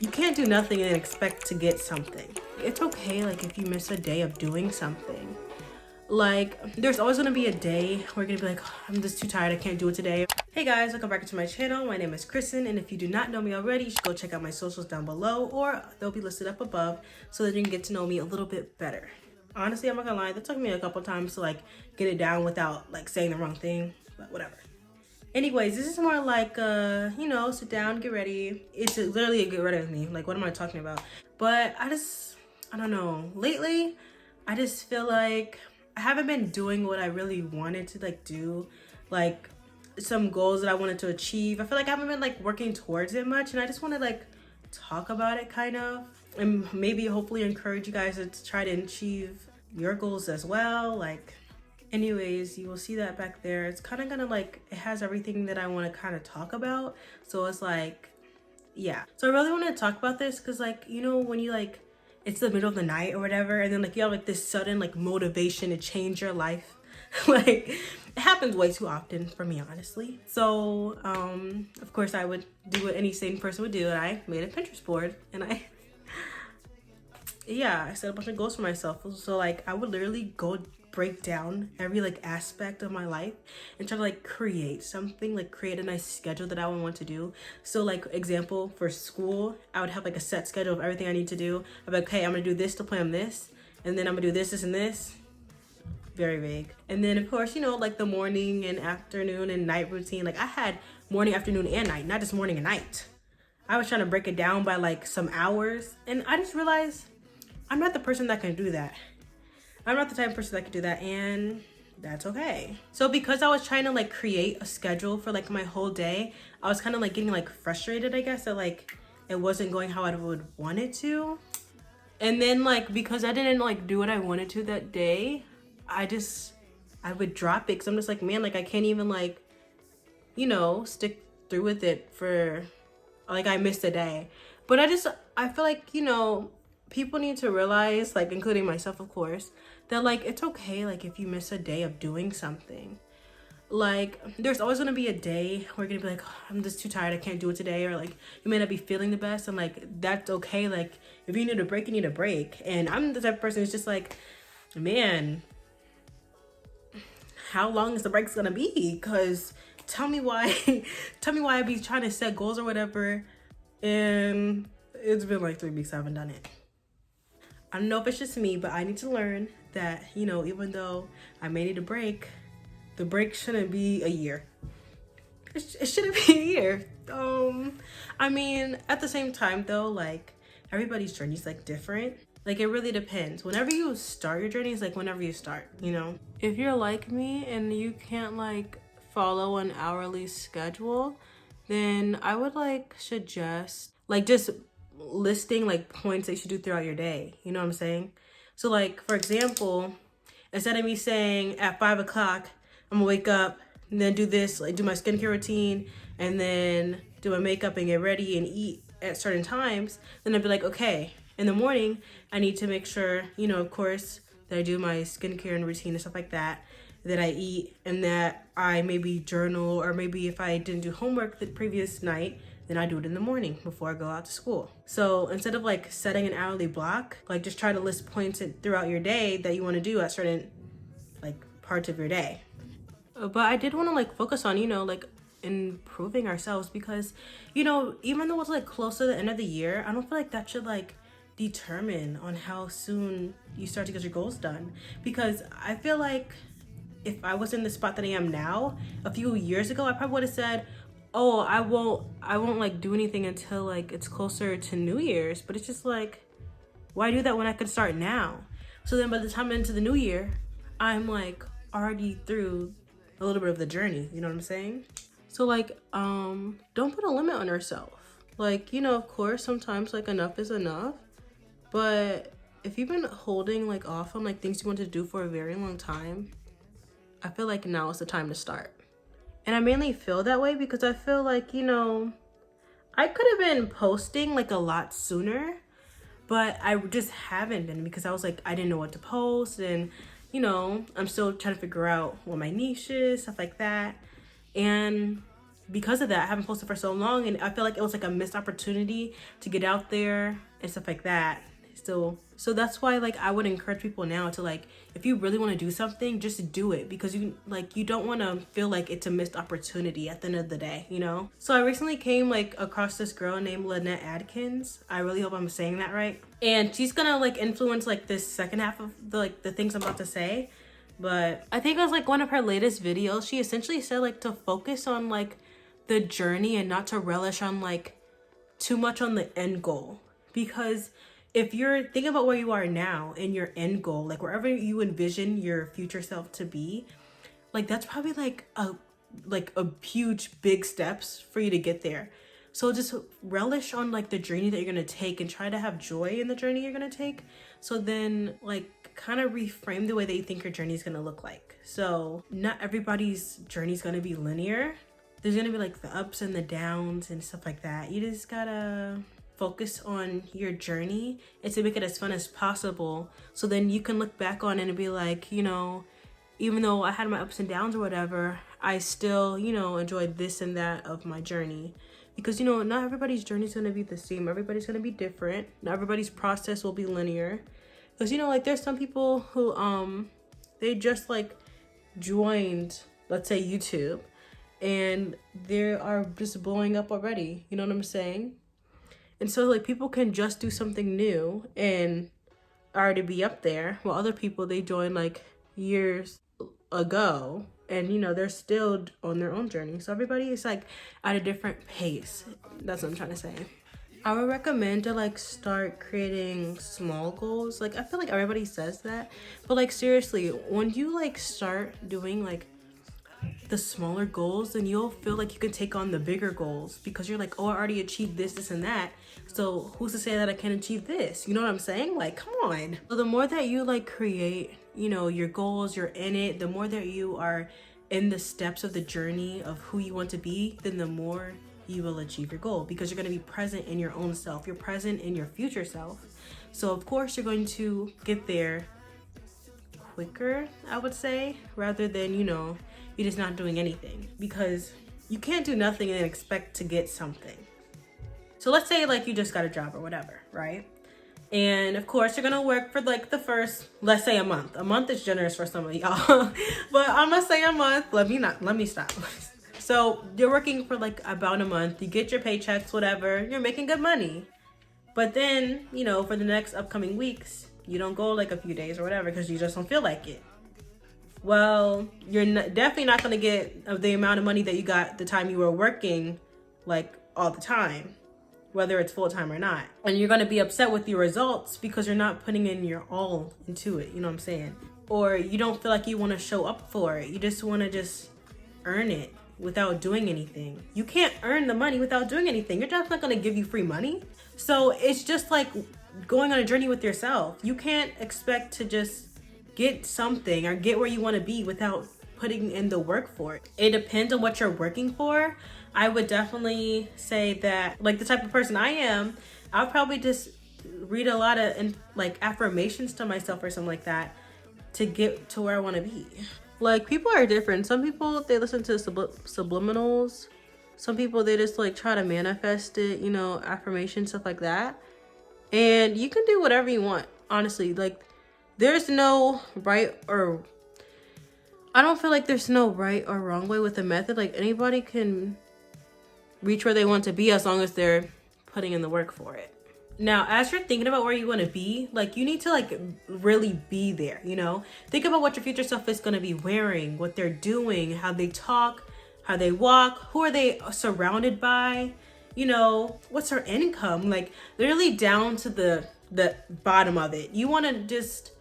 You can't do nothing and expect to get something. It's okay, like, if you miss a day of doing something. Like, there's always gonna be a day where you're gonna be like, oh, I'm just too tired, I can't do it today. Hey guys, welcome back to my channel. My name is Kristin, and if you do not know me already, you should go check out my socials down below, or they'll be listed up above so that you can get to know me a little bit better. Honestly, I'm not gonna lie, that took me a couple times to like get it down without like saying the wrong thing, but whatever. Anyways, this is more like, you know, sit down, get ready. It's literally a get ready with me. Like, what am I talking about? But I don't know. Lately, I just feel like I haven't been doing what I really wanted to like do. Like, some goals that I wanted to achieve. I feel like I haven't been like working towards it much, and I just want to like talk about it kind of. And maybe hopefully encourage you guys to try to achieve your goals as well. Like, anyways, you will see that back there. It's kind of gonna like, it has everything that I want to kind of talk about. So it's like, yeah. So I really want to talk about this because, like, you know, when you like, it's the middle of the night or whatever, and then like you have like this sudden like motivation to change your life. Like, it happens way too often for me, honestly. So of course I would do what any sane person would do, and I made a Pinterest board, and I set a bunch of goals for myself. So like I would literally go break down every like aspect of my life and try to like create something, like create a nice schedule that I would want to do. So like, example, for school, I would have like a set schedule of everything I need to do. I'm like, okay, I'm gonna do this to plan this, and then I'm gonna do this, this, and this. Very vague. And then of course, you know, like the morning and afternoon and night routine. Like I had morning, afternoon, and night, not just morning and night. I was trying to break it down by like some hours, and I just realized I'm not the person that can do that. I'm not the type of person that can do that, and that's okay. So because I was trying to like create a schedule for like my whole day, I was kind of like getting like frustrated, I guess, that like it wasn't going how I would want it to. And then like, because I didn't like do what I wanted to that day, I would drop it, because I'm just like, man, like I can't even like, you know, stick through with it for, like, I missed a day. But I feel like, you know, people need to realize, like, including myself, of course, that like it's okay, like, if you miss a day of doing something. Like, there's always gonna be a day where you're gonna be like, oh, I'm just too tired, I can't do it today, or like you may not be feeling the best, and like that's okay. Like, if you need a break, you need a break. And I'm the type of person who's just like, man, how long is the break's gonna be? Because tell me why I be trying to set goals or whatever, and it's been like 3 weeks I haven't done it. I don't know if it's just me, but I need to learn that, you know, even though I may need a break, the break shouldn't be a year. It shouldn't be a year. I mean, at the same time though, like, everybody's journey is like different. Like, it really depends. Whenever you start your journey is like whenever you start, you know? If you're like me and you can't like follow an hourly schedule, then I would like suggest like just listing like points that you should do throughout your day. You know what I'm saying? So like, for example, instead of me saying at 5 o'clock, I'm gonna wake up and then do this, like do my skincare routine, and then do my makeup and get ready and eat at certain times, then I'd be like, okay, in the morning, I need to make sure, you know, of course, that I do my skincare and routine and stuff like that, that I eat, and that I maybe journal, or maybe if I didn't do homework the previous night, then I do it in the morning before I go out to school. So instead of like setting an hourly block, like just try to list points throughout your day that you want to do at certain like parts of your day. But I did want to like focus on, you know, like improving ourselves, because, you know, even though it's like close to the end of the year, I don't feel like that should like determine on how soon you start to get your goals done. Because I feel like if I was in the spot that I am now, a few years ago, I probably would have said, oh, I won't like do anything until like it's closer to New Year's. But it's just like, why do that when I could start now? So then by the time into the new year, I'm like already through a little bit of the journey, you know what I'm saying? So like, don't put a limit on yourself. Like, you know, of course, sometimes like enough is enough. But if you've been holding like off on like things you want to do for a very long time, I feel like now is the time to start. And I mainly feel that way because I feel like, you know, I could have been posting like a lot sooner, but I just haven't been, because I was like, I didn't know what to post, and, you know, I'm still trying to figure out what my niche is, stuff like that. And because of that, I haven't posted for so long, and I feel like it was like a missed opportunity to get out there and stuff like that. So that's why like I would encourage people now to like, if you really want to do something, just do it, because you don't want to feel like it's a missed opportunity at the end of the day, you know. So I recently came like across this girl named Lynette Adkins. I really hope I'm saying that right, and she's gonna like influence like this second half of the things I'm about to say. But I think it was like one of her latest videos, she essentially said like to focus on like the journey and not to relish on like too much on the end goal. Because if you're thinking about where you are now and your end goal, like wherever you envision your future self to be, like that's probably like a huge big steps for you to get there. So just relish on like the journey that you're gonna take and try to have joy in the journey you're gonna take. So then like kind of reframe the way that you think your journey is gonna look like. So not everybody's journey is gonna be linear. There's gonna be like the ups and the downs and stuff like that. You just gotta focus on your journey and to make it as fun as possible, so then you can look back on it and be like, you know, even though I had my ups and downs or whatever, I still, you know, enjoyed this and that of my journey. Because, you know, not everybody's journey is going to be the same. Everybody's going to be different. Not everybody's process will be linear. Because, you know, like there's some people who they just like joined, let's say, YouTube, and they are just blowing up already, you know what I'm saying? And so like people can just do something new and already be up there, while other people, they joined like years ago and, you know, they're still on their own journey. So everybody is like at a different pace. That's what I'm trying to say. I would recommend to like start creating small goals. Like I feel like everybody says that, but like seriously, when you like start doing like the smaller goals, then you'll feel like you can take on the bigger goals, because you're like, oh, I already achieved this and that, so who's to say that I can't achieve this? You know what I'm saying? Like, come on. So the more that you like create, you know, your goals, you're in it, the more that you are in the steps of the journey of who you want to be, then the more you will achieve your goal, because you're going to be present in your own self. You're present in your future self. So of course you're going to get there quicker, I would say, rather than, you know, you're just not doing anything, because you can't do nothing and expect to get something. So let's say like you just got a job or whatever, right? And of course you're gonna work for like the first, let's say a month. A month is generous for some of y'all, but I'm gonna say a month. Let me stop. So you're working for like about a month, you get your paychecks, whatever, you're making good money. But then, you know, for the next upcoming weeks, you don't go like a few days or whatever because you just don't feel like it. Well, you're definitely not going to get the amount of money that you got the time you were working like all the time, whether it's full-time or not. And you're going to be upset with your results because you're not putting in your all into it, you know what I'm saying? Or you don't feel like you want to show up for it. You just want to just earn it without doing anything. You can't earn the money without doing anything. Your job's not going to give you free money. So it's just like going on a journey with yourself. You can't expect to just get something or get where you want to be without putting in the work for it. It depends on what you're working for. I would definitely say that, like the type of person I am, I'll probably just read a lot of like affirmations to myself or something like that to get to where I want to be. Like people are different. Some people, they listen to subliminals. Some people, they just like try to manifest it, you know, affirmations, stuff like that. And you can do whatever you want, honestly. Like there's no right or, I don't feel like there's no right or wrong way with the method. Like anybody can reach where they want to be as long as they're putting in the work for it. Now, as you're thinking about where you want to be, like you need to like really be there, you know? Think about what your future self is going to be wearing, what they're doing, how they talk, how they walk, who are they surrounded by, you know, what's her income? Like literally down to the bottom of it. You want to just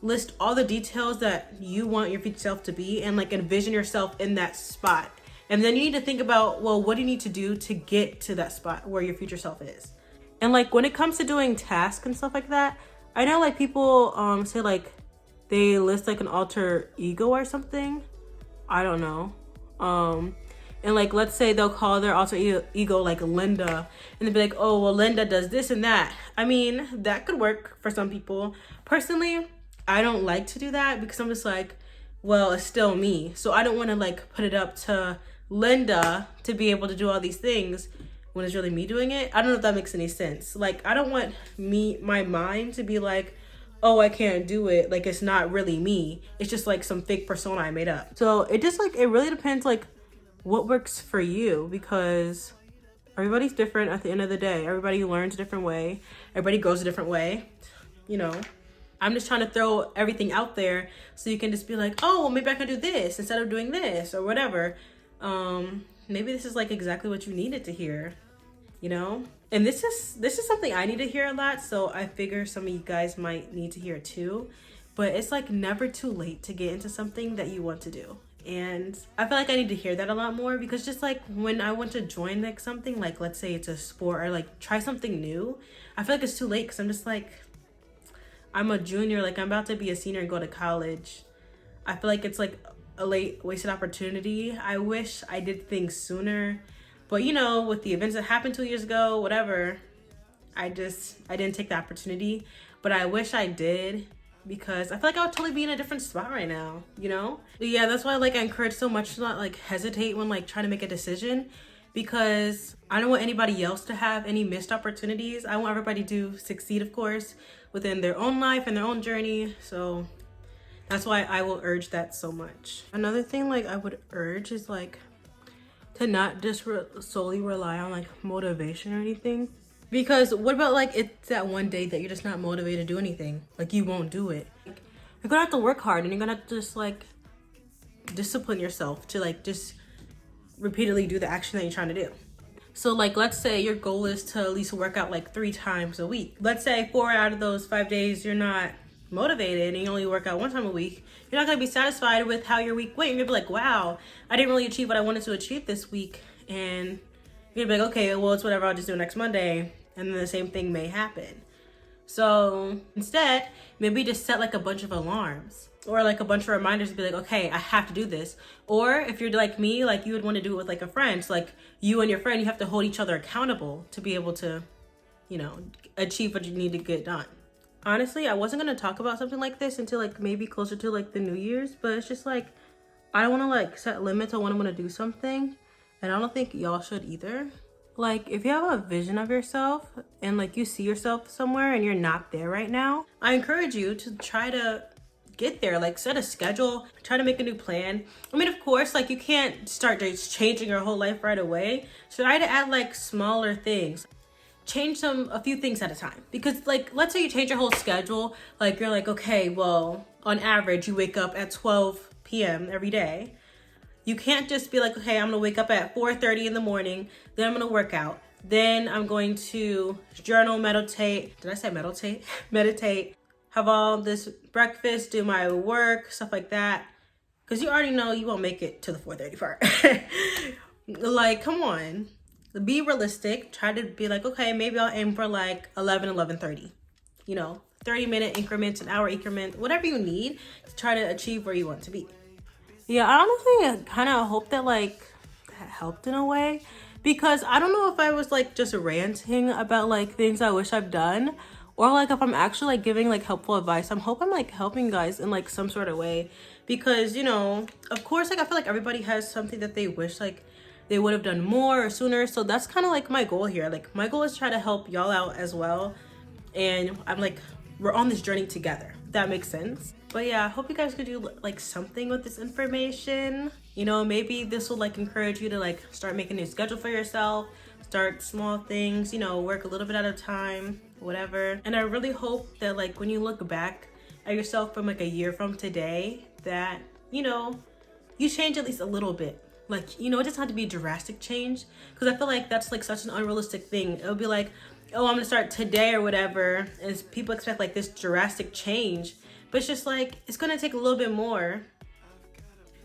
list all the details that you want your future self to be and like envision yourself in that spot. And then you need to think about, well, what do you need to do to get to that spot where your future self is? And like when it comes to doing tasks and stuff like that, I know like people say like they list like an alter ego or something. I don't know. And like let's say they'll call their alter ego like Linda, and they'll be like, oh well, Linda does this and that. I mean, that could work for some people. Personally, I don't like to do that because I'm just like, well, it's still me. So I don't want to like put it up to Linda to be able to do all these things when it's really me doing it. I don't know if that makes any sense. Like, I don't want my mind to be like, oh, I can't do it. Like, it's not really me. It's just like some fake persona I made up. So it just like, it really depends like what works for you, because everybody's different at the end of the day. Everybody learns a different way. Everybody grows a different way. You know, I'm just trying to throw everything out there so you can just be like, oh, well, maybe I can do this instead of doing this or whatever. Maybe this is like exactly what you needed to hear, you know? And this is something I need to hear a lot, so I figure some of you guys might need to hear it too. But it's like never too late to get into something that you want to do. And I feel like I need to hear that a lot more, because just like when I want to join like something, like let's say it's a sport or like try something new, I feel like it's too late, because I'm just like, I'm a junior, like I'm about to be a senior and go to college. I feel like it's like a late wasted opportunity. I wish I did things sooner. But you know, with the events that happened 2 years ago, whatever, I didn't take the opportunity. But I wish I did, because I feel like I would totally be in a different spot right now, you know? Yeah, that's why like I encourage so much to not like hesitate when like trying to make a decision, because I don't want anybody else to have any missed opportunities. I want everybody to succeed, of course, within their own life and their own journey. So that's why I will urge that so much. Another thing like I would urge is like to not just solely rely on like motivation or anything. Because what about like it's that one day that you're just not motivated to do anything? Like you won't do it. Like, you're gonna have to work hard, and you're gonna have to just like discipline yourself to like just repeatedly do the action that you're trying to do. So like, let's say your goal is to at least work out like 3 times a week. Let's say 4 out of those 5 days you're not motivated and you only work out 1 time a week. You're not gonna be satisfied with how your week went. You're gonna be like, wow, I didn't really achieve what I wanted to achieve this week. And you're gonna be like, okay, well, it's whatever, I'll just do it next Monday. And then the same thing may happen. So instead, maybe just set like a bunch of alarms or like a bunch of reminders to be like, okay, I have to do this. Or if you're like me, like you would want to do it with like a friend. So like you and your friend, you have to hold each other accountable to be able to, you know, achieve what you need to get done. Honestly, I wasn't going to talk about something like this until like maybe closer to like the New Year's, but it's just like, I don't want to like set limits on when I'm going to do something. And I don't think y'all should either. Like, if you have a vision of yourself and like you see yourself somewhere and you're not there right now, I encourage you to try to get there. Like, set a schedule, try to make a new plan. I mean, of course, like you can't start just changing your whole life right away. So try to add like smaller things. Change a few things at a time. Because like, let's say you change your whole schedule. Like you're like, okay, well, on average, you wake up at 12 p.m. every day. You can't just be like, okay, I'm gonna wake up at 4:30 in the morning, then I'm gonna work out, then I'm going to journal, meditate. Did I say meditate? Meditate, have all this breakfast, do my work, stuff like that. Because you already know you won't make it to the 4:30 part. Like, come on. Be realistic. Try to be like, okay, maybe I'll aim for like 11:30. You know, 30-minute increments, an hour increment, whatever you need to try to achieve where you want to be. Yeah, I honestly kind of hope that like that helped in a way, because I don't know if I was like just ranting about like things I wish I've done, or like if I'm actually like giving like helpful advice. I'm hoping I'm like helping you guys in like some sort of way, because you know, of course, like I feel like everybody has something that they wish like they would have done more or sooner. So that's kind of like my goal here. Like my goal is to try to help y'all out as well, and I'm like, we're on this journey together. If that makes sense. But yeah, I hope you guys could do like something with this information. You know, maybe this will like encourage you to like start making a new schedule for yourself, start small things, you know, work a little bit at a time, whatever. And I really hope that like when you look back at yourself from like a year from today, that, you know, you change at least a little bit. Like, you know, it doesn't have to be a drastic change, because I feel like that's like such an unrealistic thing. It'll be like, oh, I'm gonna start today or whatever, and people expect like this drastic change. But it's just like, it's gonna take a little bit more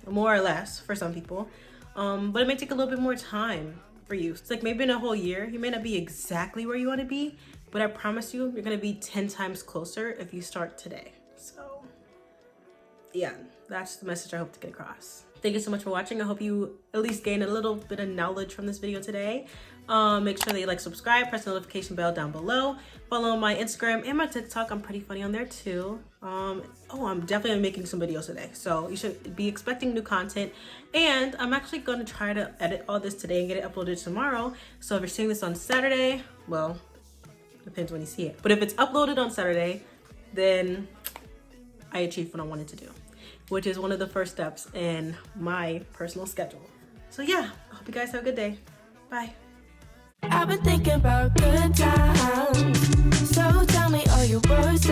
or less for some people. But it may take a little bit more time for you. It's like maybe in a whole year, you may not be exactly where you wanna be, but I promise you, you're gonna be 10 times closer if you start today. So yeah, that's the message I hope to get across. Thank you so much for watching. I hope you at least gained a little bit of knowledge from this video today. Make sure that you like, subscribe, press the notification bell down below. Follow my Instagram and my TikTok. I'm pretty funny on there too. I'm definitely making some videos today, so you should be expecting new content. And I'm actually going to try to edit all this today and get it uploaded tomorrow. So if you're seeing this on Saturday, well, depends when you see it. But if it's uploaded on Saturday, then I achieved what I wanted to do, which is one of the first steps in my personal schedule. So yeah, I hope you guys have a good day. Bye. I've been thinking about good times, so tell me, are you worse?